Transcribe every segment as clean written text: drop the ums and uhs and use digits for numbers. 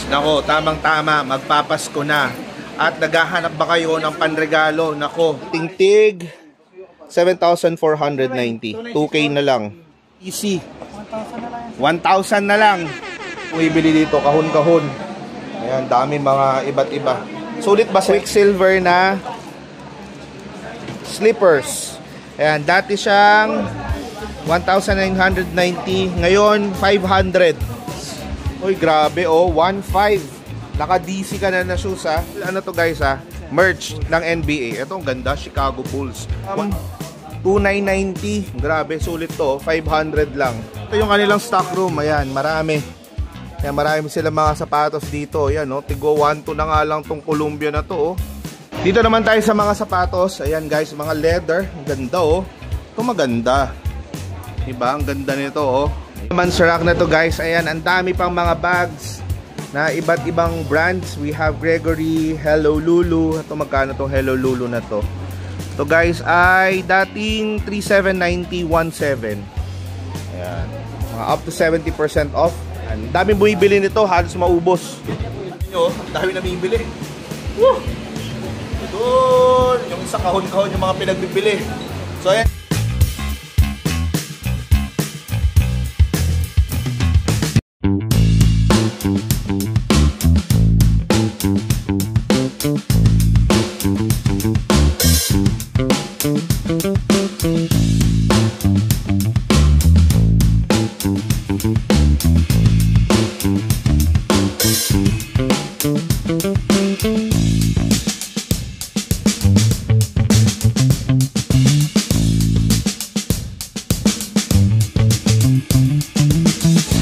Nako, tamang-tama, magpapasko na. At naghahanap ba kayo ng panregalo? Nako, tingtig 7,490. 2K na lang. Easy. 1,000 na lang. Kung ibili dito, kahon-kahon. Ayan, dami mga iba't iba. Sulit ba sa Quicksilver na slippers? Ayan, dati siyang 1,990. Ngayon, 500. Uy, grabe oh, 1,500. Naka-DC ka na shoes ha. Ano to guys ha? Merch ng NBA. Ito ang ganda, Chicago Bulls. 2,990. Grabe, sulit to. 500 lang. Ito yung kanilang stock room. Ayan, marami. Ayan, marami sila mga sapatos dito. Ayan, no? Tigo 1,2 na nga lang tong Columbia na to. Oh. Dito naman tayo sa mga sapatos. Ayan guys, mga leather. Ang ganda oh. Ito maganda. Diba? Ang ganda nito oh. Naman sa rack na to guys. Ayan, ang dami pang mga bags na iba't ibang brands. We have Gregory, Hello Lulu. Ito magkano tong Hello Lulu na to? Ito guys ay dating 3,790, 1,700. Ayan. Mga up to 70% off. Ang daming bumibili nito, halos maubos. Nyo, ang dami na bibili. Woo! Doon, yung isa kahon-kahon yung mga pinagbibili. So ayan.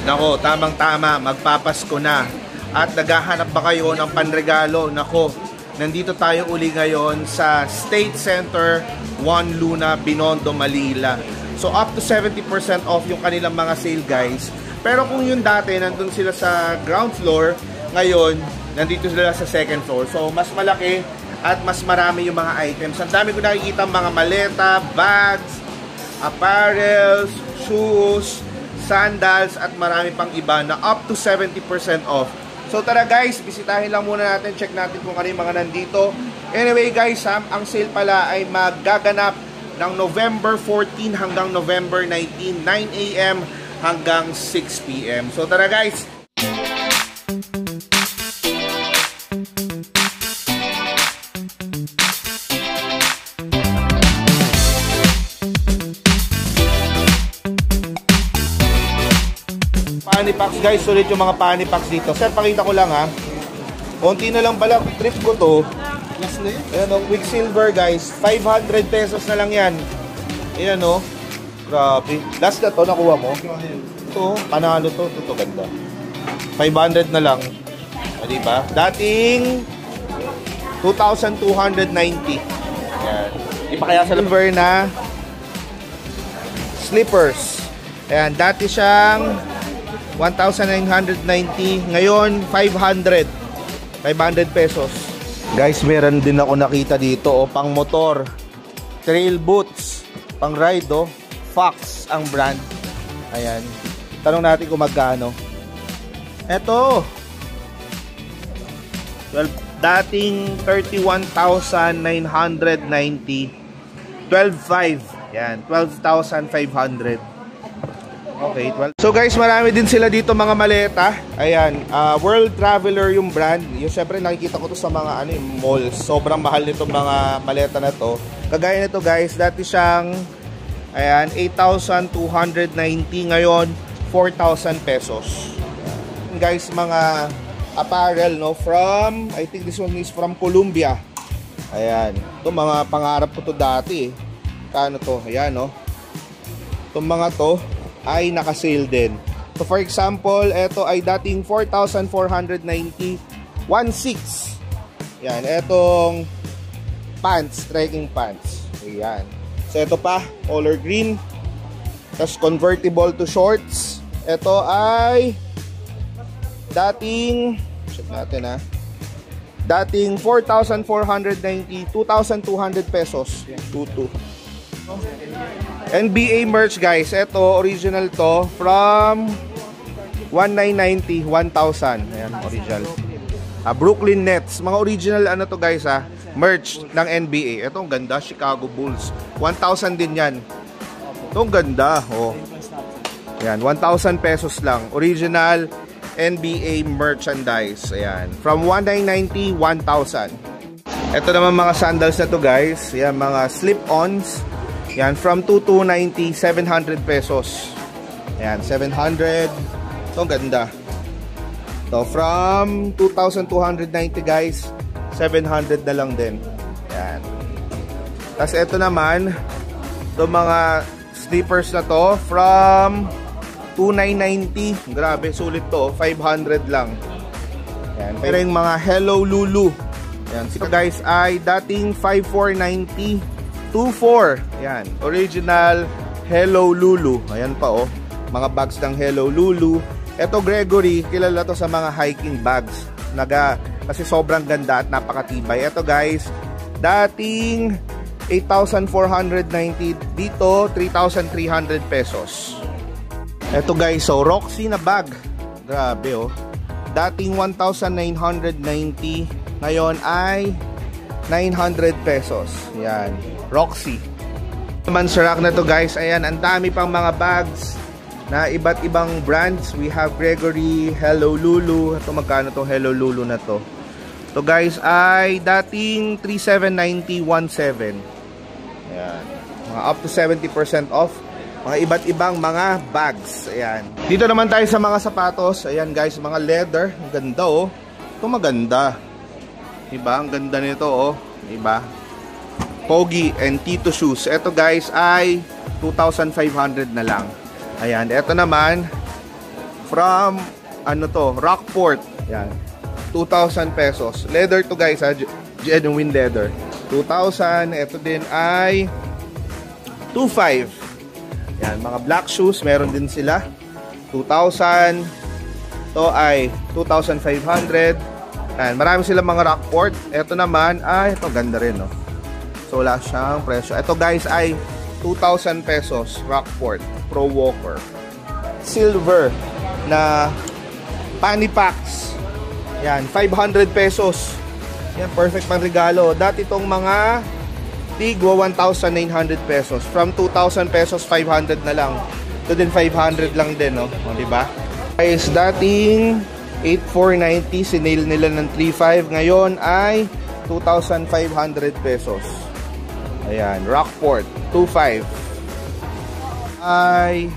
Nako, tamang-tama, magpapasko na. At naghahanap ba kayo ng panregalo? Nako, nandito tayo uli ngayon sa State Center, Juan Luna, Binondo, Manila. So up to 70% off yung kanilang mga sale guys. Pero kung yung dati, nandun sila sa ground floor, ngayon, nandito sila sa second floor. So mas malaki at mas marami yung mga items. Ang dami ko nakikita mga maleta, bags, apparels, shoes, sandals at marami pang iba na up to 70% off. So tara guys, bisitahin lang muna natin, check natin kung ano yung mga nandito. Anyway guys, ang sale pala ay magaganap ng November 14 hanggang November 19, 9 AM hanggang 6 PM. So tara guys. Panty packs guys, sulit yung mga panty packs dito. Sir, pakita ko lang ha. Konti na lang pala, trip ko to. Last na yun? Ayan o, Quicksilver guys. 500 pesos na lang yan. Ayan o. Grabe. Last na to, nakuha mo. Ito, panalo to. Ito, ganda. 500 na lang. O, diba? Dating 2,290. Ayan. Di pa kaya sa silver na slippers. Ayan, dati siyang 1,990. Ngayon, 500. 500 pesos. Guys, meron din ako nakita dito. Oh, pang motor. Trail boots. Pang ride, oh. Fox ang brand. Ayan. Tanong natin kung magkano. Eto. Well, dating 31,990. 12,500. Yan. 12,500. Okay, 12. So guys, marami din sila dito mga maleta. Ayan, World Traveler yung brand. Yung syempre nakikita ko to sa mga malls. Sobrang mahal nitong mga maleta na to. Kagaya nito guys, dati siyang ayan, 8,290, ngayon 4,000 pesos. Ayan, guys, mga apparel no from, I think this one is from Columbia. Ayan, ito mga pangarap ko to dati. Kano to? Ayan no. Itong mga to ay naka-sale din. So for example, ito ay dating 4,490, 1,600. Yan, etong pants, trekking pants. Ayan. So ito pa, color green. Tapos convertible to shorts. Ito ay dating, check natin ha. Dating 4,490, 2,200 pesos. 22. NBA merch guys. Ito, original to from 1990, 1,000. Ayan, original. Brooklyn Nets. Mga original ano to guys merch ng NBA. Ito ang ganda, Chicago Bulls. 1,000 din yan. Ito ang ganda. Oh. Ayan, 1,000 pesos lang. Original NBA merchandise. Ayan. From 1990, 1,000. Ito naman mga sandals na to guys. Ayan, mga slip-ons. Ayan, from 2290, 700 pesos. Ayan, 700. Ito ang ganda. So, from 2,290 guys, 700 na lang din. Ayan. Tapos ito naman, itong mga slippers na to, from 2,990. Grabe, sulit to. 500 lang. Ayan. Pero yung mga Hello Lulu. Ayan. So guys, ay dating 5,490. 2,400. Ayan. Original Hello Lulu. Ayan pa oh. Mga bags ng Hello Lulu. Ito Gregory, kilala to sa mga hiking bags. Kasi sobrang ganda at napakatibay. Ito guys, dating 8,490. Dito, 3,300 pesos. Ito guys, so Roxy na bag. Grabe oh. Dating 1,990, ngayon ay 900 pesos. Yan, Roxy. Naman sa rack na to guys, ayan, ang dami pang mga bags na iba't ibang brands. We have Gregory, Hello Lulu. Ito magkano tong Hello Lulu na to? To guys ay dating 3,790, 1,700. Ayan, mga up to 70% off. Mga iba't ibang mga bags. Ayan. Dito naman tayo sa mga sapatos. Ayan guys, mga leather. Ang ganda oh. Ito maganda. Diba? Ang ganda nito oh. Diba? Pogi and Tito shoes. Ito guys ay 2,500 na lang. Ayan. Ito naman from ano to? Rockport. Ayan. 2,000 pesos. Leather to guys ha. Genuine leather. 2,000. Ito din ay 2,500. Yan, mga black shoes, meron din sila. 2,000. Ito ay 2,500. Yan, marami silang mga Rockport. Ito naman ay, ito ganda rin, no? So, wala siyang presyo. Ito guys ay 2,000 pesos. Rockport Pro Walker. Silver na panty packs. Yan, 500 pesos. Yan, perfect pang regalo. Dati itong mga tigwa 1,900 pesos. From 2,000 pesos, 500 na lang. Ito din 500 lang din, no? O, diba? Guys, dating 8,490, sinail nila ng 3,500. Ngayon ay 2,500 pesos. Ayan, Rockport, 2,500. Ay,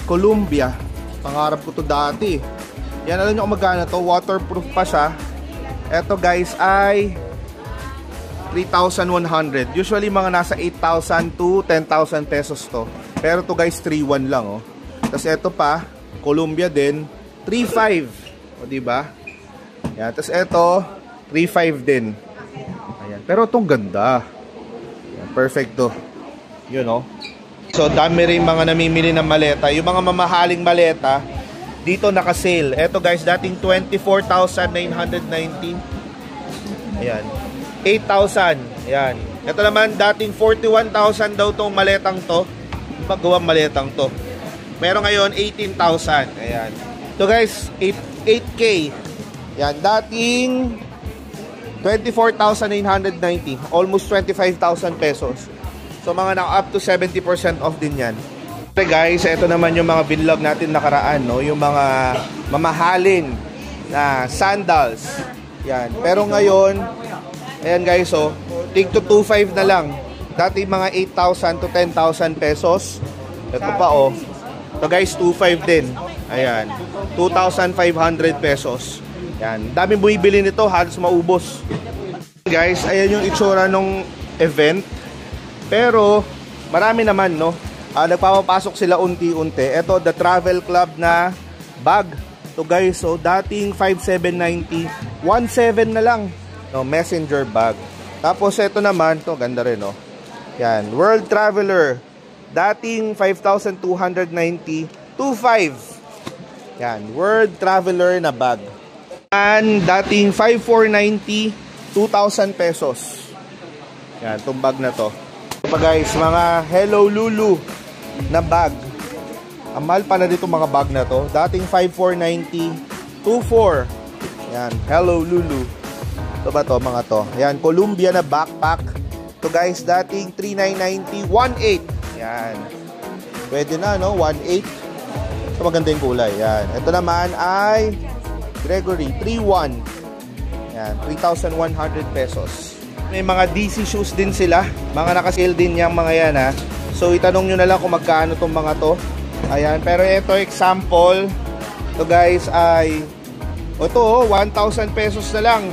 Columbia. Pangarap ko to dati. Yan, alam nyo kung magkano to? Waterproof pa siya. Eto guys ay 3,100. Usually mga nasa 8,000 to 10,000 pesos to. Pero to guys 3,100 lang oh. Tapos ito pa, Columbia din, 3,500. O diba? Yan, tapos ito 3,500 din. Ayan. Pero itong ganda. Yan, perfect to. Yun oh. So dami rin mga namimili ng maleta. Yung mga mamahaling maleta dito naka-sale. Ito guys, dating 24,990. Ayan. 8,000. Ayan. Ito naman, dating 41,000 daw tong maletang to. Paggawang maletang to. Meron ngayon, 18,000. Ayan. Ito guys, 8K. Ayan. Dating 24,990. Almost 25,000 pesos. So, mga up to 70% off din yan. Okay guys, ito naman yung mga binlog natin nakaraan, no? Yung mga mamahalin na sandals. Yan. Pero ngayon, ayan guys, oh, tig to 2,500 na lang. Dati mga 8,000 to 10,000 pesos. Ito pa oh. Ito guys, 2,500 din. Ayan. 2,500 pesos. Yan. Daming bumibili nito, halos maubos. Guys, ayan yung itsura nung event. Pero, marami naman, no? Nagpapapasok sila unti-unti. Ito, the Travel Club na bag. Ito guys, so dating 5,790, 1,700 na lang. No, messenger bag. Tapos ito naman, to ganda rin, no? Yan, World Traveler. Dating 5,290, 2,500. Yan, World Traveler na bag. And dating 5,490, 2,000 pesos. Yan, itong bag na to. Ito pa guys, mga Hello Lulu na bag. Ang mahal pala dito mga bag na to. Dating 5,490, 2,400. Yan, Hello Lulu. Ito ba to mga to? Yan, Columbia na backpack. Ito guys, dating 3,990, 1,800. Yan. Pwede na, no? 1,800. Ito maganda yung kulay. Yan. Ito naman ay Gregory, 3,100. Yan, 3,100 pesos. May mga DC shoes din sila. Mga nakasale din yung mga yan, ha. So, itanong nyo na lang kung magkano itong mga to. Ayan, pero ito example. Ito guys ay ito 1,000 pesos na lang.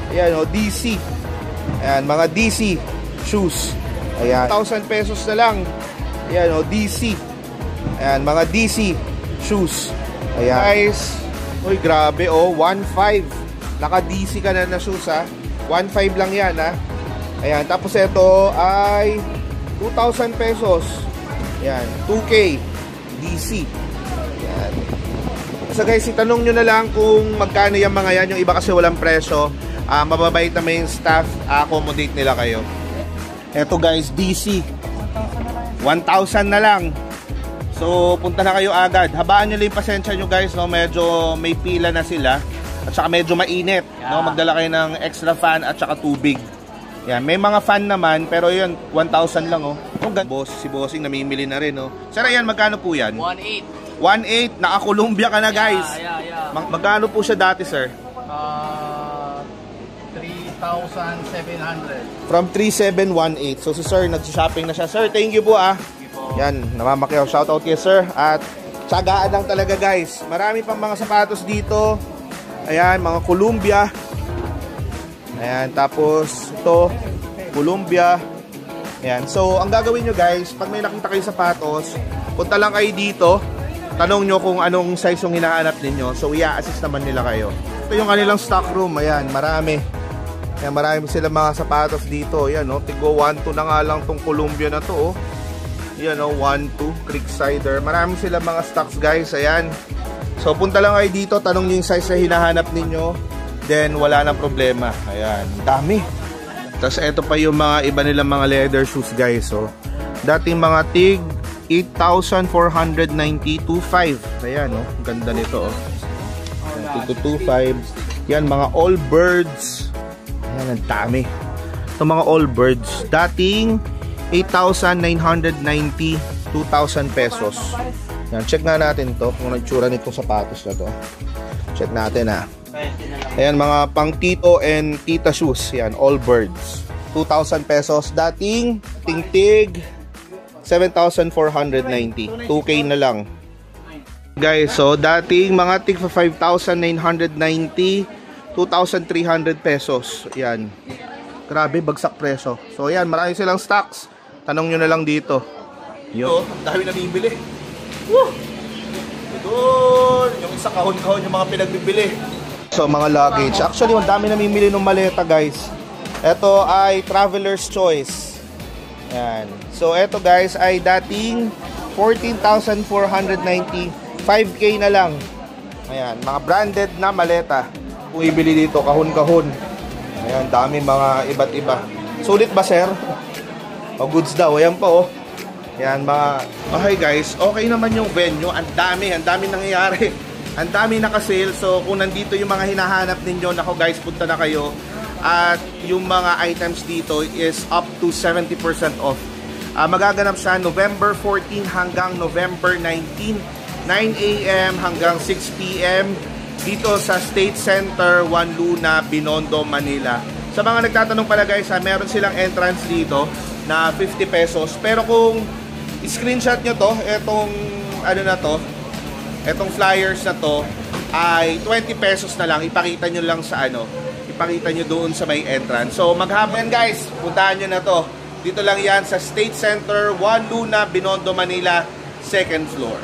Ayan DC. Ayan, mga DC shoes. Ayan, 1,000 pesos na lang. Ayan DC. Ayan, mga DC shoes. Ayan guys. Uy, grabe 1,500. Naka DC ka na shoes, ha. 1,500 lang yan, ha. Ayan, tapos ito ay 2,000 pesos. Ayan, 2K DC. Ayan. So guys, itanong nyo na lang kung magkano yung mga yan. Yung iba kasi walang presyo. Mababait naman yung staff. Accommodate nila kayo. Eto guys, DC 1,000 na lang. So punta na kayo agad. Habaan nyo lang yung pasensya nyo guys, no? Medyo may pila na sila. At saka medyo mainit, no? Magdala kayo ng extra fan at saka tubig. Yan, may mga fan naman, pero yun 1,000 lang, oh. Si Bossing namimili na rin, oh. Sir, ayan, magkano po yan? 1,800. 1,800, naka-Columbia ka na, guys. Yeah. Magkano po siya dati, sir? 3,700. From 3,718. So si sir, nag-shopping na siya. Sir, thank you po, ah. Yan, namamakyaw. Shoutout kay sir. At tsagaan lang talaga, guys. Marami pang mga sapatos dito. Ayan, mga Columbia. Ayan, tapos ito, Columbia. Ayan, so ang gagawin nyo guys, pag may nakita kayo sapatos, punta lang kayo dito, tanong nyo kung anong size yung hinahanap ninyo. So i-assist naman nila kayo. Ito yung kanilang stock room. Ayan, marami. Ayan, marami sila mga sapatos dito. Ayan, no, tigo 1,2 na nga lang tong Columbia na to, oh. Ayan, no, 1,2 Creeksider. Marami sila mga stocks guys. Ayan. So punta lang kayo dito, tanong nyo yung size na hinahanap ninyo. Then wala nang problema. Ayan, dami. Tapos ito pa yung mga iba nilang mga leather shoes guys, oh. Dating mga tig 8,490, 2,500. Ayan, oh, ganda nito, oh. 2,500. Yan, mga Allbirds. Ayan, ang dami. Ito mga Allbirds, dating 8,990, 2,000 pesos. Yan, check na natin to kung nagtsura nitong sapatos na to. Check natin, ha. Ayan, mga pang tito and tita shoes. Yan, Allbirds, 2,000 pesos. Dating tingtig 7,490, 2K na lang guys. So dating mga tig 5,990, 2,300 pesos. Yan, grabe, bagsak presyo. So yan, marami silang stocks. Tanong nyo na lang dito. Yo, dami na bibili. Woo! Doon, yung isa kahon-kahon yung mga pinagbibili. So mga luggage, actually ang dami namimili ng maleta guys. Ito ay Traveler's Choice. Yan. So ito guys ay dating 14,490, 5K na lang. Ayan, mga branded na maleta. Kung ibili dito, kahon-kahon. Ayan, dami mga iba't iba. Sulit ba sir? O goods daw, ayan pa, oh. Ayan, mga okay guys, okay naman yung venue. Ang dami nangyayari. Ang dami naka-sale. So kung nandito yung mga hinahanap ninyo, nako guys, punta na kayo. At yung mga items dito is up to 70% off. Magaganap sa November 14 hanggang November 19, 9 AM hanggang 6 PM dito sa State Center, 1 Luna, Binondo, Manila. Sa mga nagtatanong pala guys, meron silang entrance dito na 50 pesos. Pero kung screenshot nyo to, etong ano na to, etong flyers na to ay 20 pesos na lang. Ipakita nyo lang sa ano, ipakita nyo doon sa may entrance. So maghapon guys, puntahan nyo na to. Dito lang yan sa State Center, 1 Luna, Binondo, Manila, 2nd floor.